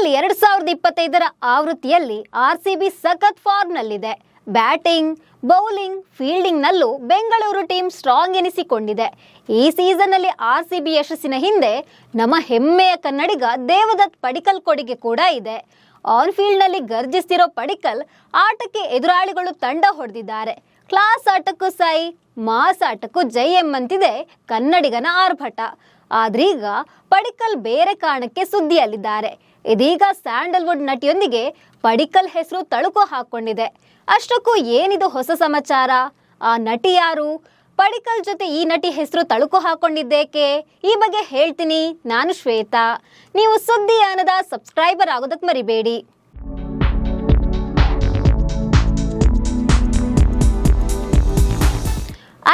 IPL 2025ರ ಆವೃತ್ತಿಯಲ್ಲಿ RCB ಸಖತ್ ಫಾರ್ಮ್ನಲ್ಲಿದೆ. ಬ್ಯಾಟಿಂಗ್, ಬೌಲಿಂಗ್, ಫೀಲ್ಡಿಂಗ್ನಲ್ಲೂ ಬೆಂಗಳೂರು ಟೀಮ್ ಸ್ಟ್ರಾಂಗ್ ಎನಿಸಿಕೊಂಡಿದೆ. ಈ ಸೀಸನ್ನಲ್ಲಿ ಆರ್ಸಿಬಿ ಯಶಸ್ಸಿನ ಹಿಂದೆ ನಮ್ಮ ಹೆಮ್ಮೆಯ ಕನ್ನಡಿಗ ದೇವದತ್ ಪಡಿಕ್ಕಲ್ ಕೊಡುಗೆ ಕೂಡ ಇದೆ. ಆನ್ ಫೀಲ್ಡ್ನಲ್ಲಿ ಗರ್ಜಿಸ್ತಿರೋ ಪಡಿಕ್ಕಲ್ ಆಟಕ್ಕೆ ಎದುರಾಳಿಗಳು ತಂಡ ಹೊಡೆದಿದ್ದಾರೆ. ಕ್ಲಾಸ್ ಆಟಕ್ಕೂ ಸೈ, ಮಾಸ್ ಆಟಕ್ಕೂ ಜೈ ಎಂಬಂತಿದೆ ಕನ್ನಡಿಗನ ಆರ್ಭಟ. ಆದ್ರೀಗ ಪಡಿಕ್ಕಲ್ ಬೇರೆ ಕಾರಣಕ್ಕೆ ಸುದ್ದಿಯಲ್ಲಿದ್ದಾರೆ. ಇದೀಗ ಸ್ಯಾಂಡಲ್ವುಡ್ ನಟಿಯೊಂದಿಗೆ ಪಡಿಕ್ಕಲ್ ಹೆಸರು ತಳುಕು ಹಾಕೊಂಡಿದೆ. ಅಷ್ಟಕ್ಕೂ ಏನಿದು ಹೊಸ ಸಮಾಚಾರ? ಆ ನಟಿ ಯಾರು? ಪಡಿಕ್ಕಲ್ ಜೊತೆ ಈ ನಟಿ ಹೆಸರು ತಳುಕು ಹಾಕೊಂಡಿದ್ದೇಕೆ? ಈ ಬಗ್ಗೆ ಹೇಳ್ತೀನಿ. ನಾನು ಶ್ವೇತಾ. ನೀವು ಸುದ್ದಿಯಾನದ ಸಬ್ಸ್ಕ್ರೈಬರ್ ಆಗೋದಕ್ಕೆ ಮರಿಬೇಡಿ.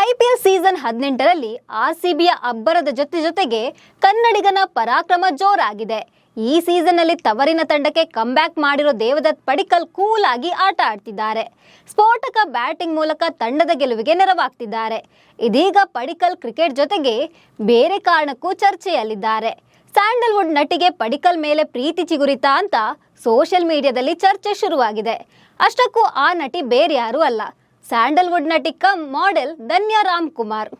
IPL ಸೀಸನ್ 18ರಲ್ಲಿ ಆರ್ಸಿಬಿಯ ಅಬ್ಬರದ ಜೊತೆಗೆ ಕನ್ನಡಿಗನ ಪರಾಕ್ರಮ ಜೋರಾಗಿದೆ. ಈ ಸೀಸನ್ನಲ್ಲಿ ತವರಿನ ತಂಡಕ್ಕೆ ಕಂಬ್ಯಾಕ್ ಮಾಡಿರೋ ದೇವದತ್ ಪಡಿಕ್ಕಲ್ ಕೂಲ್ ಆಗಿ ಆಟ ಆಡ್ತಿದ್ದಾರೆ. ಸ್ಫೋಟಕ ಬ್ಯಾಟಿಂಗ್ ಮೂಲಕ ತಂಡದ ಗೆಲುವಿಗೆ ನೆರವಾಗ್ತಿದ್ದಾರೆ. ಇದೀಗ ಪಡಿಕ್ಕಲ್ ಕ್ರಿಕೆಟ್ ಜೊತೆಗೆ ಬೇರೆ ಕಾರಣಕ್ಕೂ ಚರ್ಚೆಯಲ್ಲಿದ್ದಾರೆ. ಸ್ಯಾಂಡಲ್ವುಡ್ ನಟಿಗೆ ಪಡಿಕ್ಕಲ್ ಮೇಲೆ ಪ್ರೀತಿ ಚಿಗುರಿತಾ ಅಂತ ಸೋಷಿಯಲ್ ಮೀಡಿಯಾದಲ್ಲಿ ಚರ್ಚೆ ಶುರುವಾಗಿದೆ. ಅಷ್ಟಕ್ಕೂ ಆ ನಟಿ ಬೇರೆ ಯಾರೂ ಅಲ್ಲ, ಸ್ಯಾಂಡಲ್ವುಡ್ ನಟಿ ಕಮ್ ಮಾಡೆಲ್ ಧನ್ಯಾ ರಾಮ್ಕುಮಾರ್.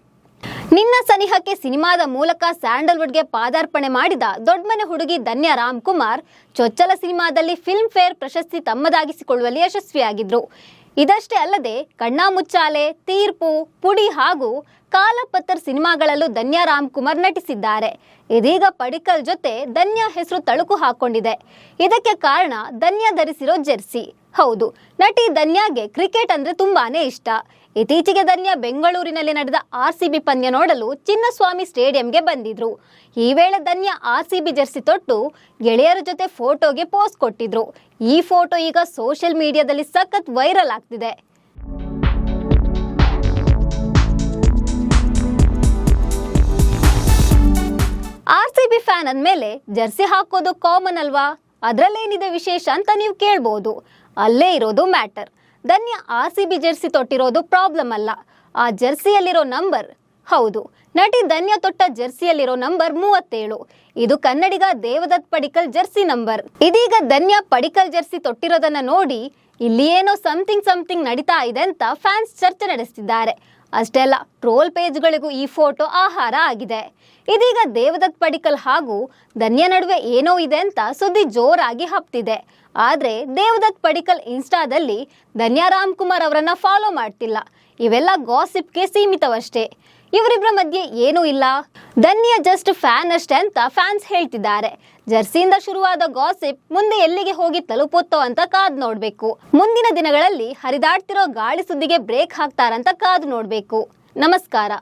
ನಿನ್ನ ಸನಿಹಕ್ಕೆ ಸಿನಿಮಾದ ಮೂಲಕ ಸ್ಯಾಂಡಲ್ವುಡ್ಗೆ ಪಾದಾರ್ಪಣೆ ಮಾಡಿದ ದೊಡ್ಡಮನೆ ಹುಡುಗಿ ಧನ್ಯಾ ರಾಮ್ಕುಮಾರ್ ಚೊಚ್ಚಲ ಸಿನಿಮಾದಲ್ಲಿ ಫಿಲ್ಮ್ ಫೇರ್ ಪ್ರಶಸ್ತಿ ತಮ್ಮದಾಗಿಸಿಕೊಳ್ಳುವಲ್ಲಿ ಯಶಸ್ವಿಯಾಗಿದ್ರು. ಇದಷ್ಟೇ ಅಲ್ಲದೆ ಕಣ್ಣಾಮುಚ್ಚಾಲೆ, ತೀರ್ಪು, ಪುಡಿ ಹಾಗೂ ಕಾಲಪತ್ತರ್ ಸಿನಿಮಾಗಳಲ್ಲೂ ಧನ್ಯಾ ರಾಮ್ಕುಮಾರ್ ನಟಿಸಿದ್ದಾರೆ. ಇದೀಗ ಪಡಿಕ್ಕಲ್ ಜೊತೆ ಧನ್ಯಾ ಹೆಸರು ತಳುಕು ಹಾಕೊಂಡಿದೆ. ಇದಕ್ಕೆ ಕಾರಣ ಧನ್ಯಾ ಧರಿಸಿರೋ ಜೆರ್ಸಿ. ಹೌದು, ನಟಿ ಧನ್ಯಾಗೆ ಕ್ರಿಕೆಟ್ ಅಂದ್ರೆ ತುಂಬಾನೇ ಇಷ್ಟ. ಇತ್ತೀಚೆಗೆ ಧನ್ಯಾ ಬೆಂಗಳೂರಿನಲ್ಲಿ ನಡೆದ ಆರ್ಸಿಬಿ ಪಂದ್ಯ ನೋಡಲು ಚಿನ್ನಸ್ವಾಮಿ ಸ್ಟೇಡಿಯಂಗೆ ಬಂದಿದ್ರು. ಈ ವೇಳೆ ಧನ್ಯಾ ಆರ್ಸಿಬಿ ಜೆರ್ಸಿ ತೊಟ್ಟು ಗೆಳೆಯರ ಜೊತೆ ಫೋಟೋಗೆ ಪೋಸ್ ಕೊಟ್ಟಿದ್ರು. ಈ ಫೋಟೋ ಈಗ ಸೋಷಿಯಲ್ ಮೀಡಿಯಾದಲ್ಲಿ ಸಖತ್ ವೈರಲ್ ಆಗ್ತಿದೆ. ಆರ್ಸಿಬಿ ಫ್ಯಾನ್ ಅಂದ್ಮೇಲೆ ಜೆರ್ಸಿ ಹಾಕೋದು ಕಾಮನ್ ಅಲ್ವಾ? ಅದ್ರಲ್ಲೇನಿದೆ ವಿಶೇಷ ಅಂತ ನೀವು ಕೇಳ್ಬೋದು. ಅಲ್ಲೇ ಇರೋದು ಮ್ಯಾಟರ್. ಧನ್ಯಾ ಆರ್ಸಿಬಿ ಜೆರ್ಸಿ ತೊಟ್ಟಿರೋದು ಪ್ರಾಬ್ಲಮ್ ಅಲ್ಲ, ಆ ಜೆರ್ಸಿಯಲ್ಲಿರೋ ನಂಬರ್. ಹೌದು, ನಟಿ ಧನ್ಯಾ ತೊಟ್ಟ ಜೆರ್ಸಿಯಲ್ಲಿರೋ ನಂಬರ್ 37. ಇದು ಕನ್ನಡಿಗ ದೇವದತ್ ಪಡಿಕ್ಕಲ್ ಜೆರ್ಸಿ ನಂಬರ್. ಇದೀಗ ಧನ್ಯಾ ಪಡಿಕ್ಕಲ್ ಜೆರ್ಸಿ ತೊಟ್ಟಿರೋದನ್ನ ನೋಡಿ ಇಲ್ಲಿ ಏನೋ ಸಮಥಿಂಗ್ ನಡೀತಾ ಇದೆ ಅಂತ ಫ್ಯಾನ್ಸ್ ಚರ್ಚೆ ನಡೆಸ್ತಿದ್ದಾರೆ. ಅಷ್ಟೇ ಅಲ್ಲ, ಟ್ರೋಲ್ ಪೇಜ್ಗಳಿಗೂ ಈ ಫೋಟೋ ಆಹಾರ ಆಗಿದೆ. ಇದೀಗ ದೇವದತ್ ಪಡಿಕ್ಕಲ್ ಹಾಗೂ ಧನ್ಯಾ ನಡುವೆ ಏನೋ ಇದೆ ಅಂತ ಸುದ್ದಿ ಜೋರಾಗಿ ಹಬ್ತಿದೆ. ಆದ್ರೆ ದೇವದತ್ ಪಡಿಕ್ಕಲ್ ಇನ್ಸ್ಟಾದಲ್ಲಿ ಧನ್ಯಾ ರಾಮ್ಕುಮಾರ್ ಅವರನ್ನ ಫಾಲೋ ಮಾಡ್ತಿಲ್ಲ. ಇವೆಲ್ಲ ಗಾಸಿಪ್ಗೆ ಸೀಮಿತವಷ್ಟೇ. ಇವರಿಬ್ಬರ ಮಧ್ಯೆ ಏನೂ ಇಲ್ಲ, ಧನ್ಯಾ ಜಸ್ಟ್ ಫ್ಯಾನ್ ಅಷ್ಟೇ ಅಂತ ಫ್ಯಾನ್ಸ್ ಹೇಳ್ತಿದ್ದಾರೆ. ಜರ್ಸಿಯಿಂದ ಶುರುವಾದ ಗಾಸಿಪ್ ಮುಂದೆ ಎಲ್ಲಿಗೆ ಹೋಗಿ ತಲುಪುತ್ತೋ ಅಂತ ಕಾದು ನೋಡ್ಬೇಕು. ಮುಂದಿನ ದಿನಗಳಲ್ಲಿ ಹರಿದಾಡ್ತಿರೋ ಗಾಳಿ ಸುದ್ದಿಗೆ ಬ್ರೇಕ್ ಹಾಕ್ತಾರಂತ ಕಾದು ನೋಡ್ಬೇಕು. ನಮಸ್ಕಾರ.